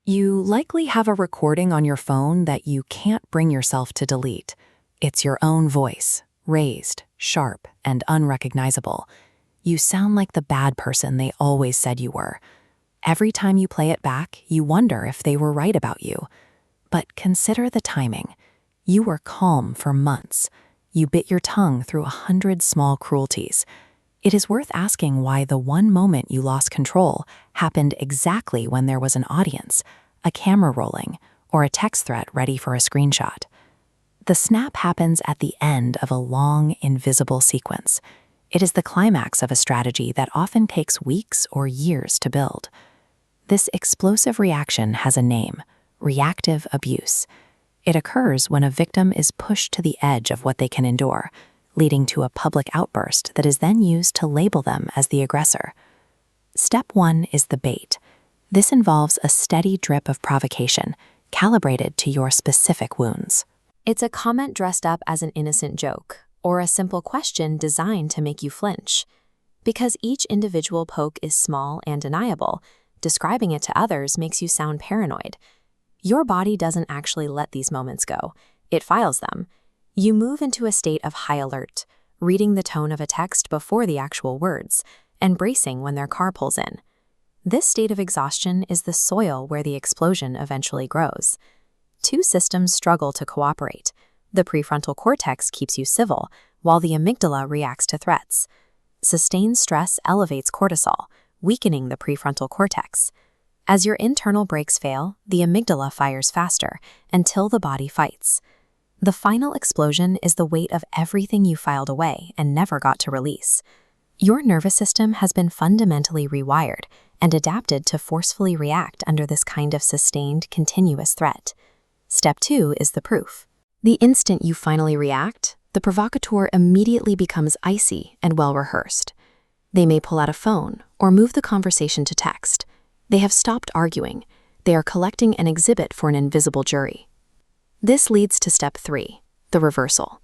You likely have a recording on your phone that you can't bring yourself to delete. It's your own voice, raised, sharp, and unrecognizable. You sound like the bad person they always said you were. Every time you play it back, you wonder if they were right about you. But consider the timing. You were calm for months. You bit your tongue through 100 small cruelties. It is worth asking why the one moment you lost control happened exactly when there was an audience, a camera rolling, or a text thread ready for a screenshot. The snap happens at the end of a long, invisible sequence. It is the climax of a strategy that often takes weeks or years to build. This explosive reaction has a name: reactive abuse. It occurs when a victim is pushed to the edge of what they can endure, leading to a public outburst that is then used to label them as the aggressor. Step 1 is the bait. This involves a steady drip of provocation, calibrated to your specific wounds. It's a comment dressed up as an innocent joke, or a simple question designed to make you flinch. Because each individual poke is small and deniable, describing it to others makes you sound paranoid. Your body doesn't actually let these moments go. It files them. You move into a state of high alert, reading the tone of a text before the actual words, and bracing when their car pulls in. This state of exhaustion is the soil where the explosion eventually grows. Two systems struggle to cooperate. The prefrontal cortex keeps you civil, while the amygdala reacts to threats. Sustained stress elevates cortisol, weakening the prefrontal cortex. As your internal brakes fail, the amygdala fires faster until the body fights. The final explosion is the weight of everything you filed away and never got to release. Your nervous system has been fundamentally rewired and adapted to forcefully react under this kind of sustained, continuous threat. Step 2 is the proof. The instant you finally react, the provocateur immediately becomes icy and well-rehearsed. They may pull out a phone or move the conversation to text. They have stopped arguing. They are collecting an exhibit for an invisible jury. This leads to step 3, the reversal.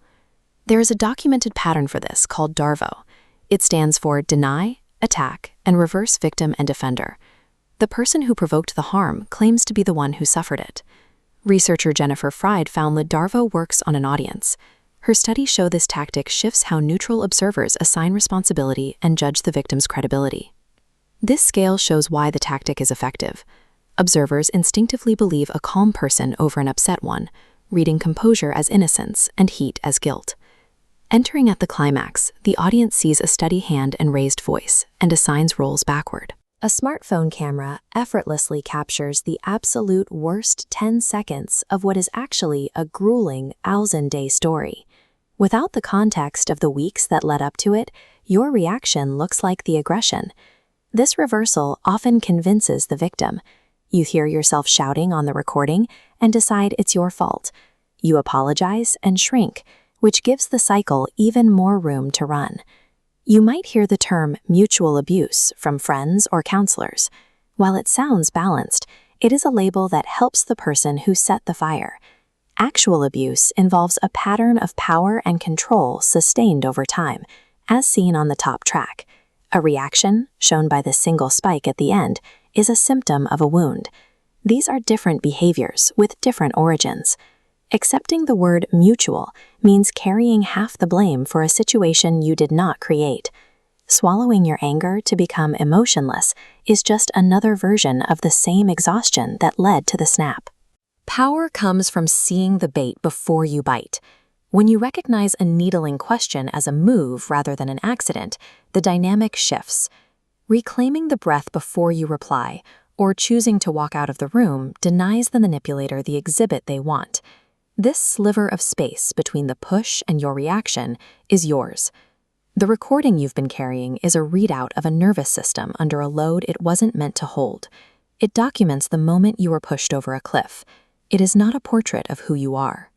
There is a documented pattern for this called DARVO. It stands for deny, attack, and reverse victim and defender. The person who provoked the harm claims to be the one who suffered it. Researcher Jennifer Fried found that DARVO works on an audience. Her studies show this tactic shifts how neutral observers assign responsibility and judge the victim's credibility. This scale shows why the tactic is effective. Observers instinctively believe a calm person over an upset one, reading composure as innocence and heat as guilt. Entering at the climax, the audience sees a steady hand and raised voice and assigns roles backward. A smartphone camera effortlessly captures the absolute worst 10 seconds of what is actually a grueling 1,000-day story. Without the context of the weeks that led up to it, your reaction looks like the aggression. This reversal often convinces the victim. You hear yourself shouting on the recording and decide it's your fault. You apologize and shrink, which gives the cycle even more room to run. You might hear the term mutual abuse from friends or counselors. While it sounds balanced, it is a label that helps the person who set the fire. Actual abuse involves a pattern of power and control sustained over time, as seen on the top track. A reaction, shown by the single spike at the end, is a symptom of a wound. These are different behaviors with different origins. Accepting the word mutual means carrying half the blame for a situation you did not create. Swallowing your anger to become emotionless is just another version of the same exhaustion that led to the snap. Power comes from seeing the bait before you bite. When you recognize a needling question as a move rather than an accident, the dynamic shifts. Reclaiming the breath before you reply, or choosing to walk out of the room, denies the manipulator the exhibit they want. This sliver of space between the push and your reaction is yours. The recording you've been carrying is a readout of a nervous system under a load it wasn't meant to hold. It documents the moment you were pushed over a cliff. It is not a portrait of who you are.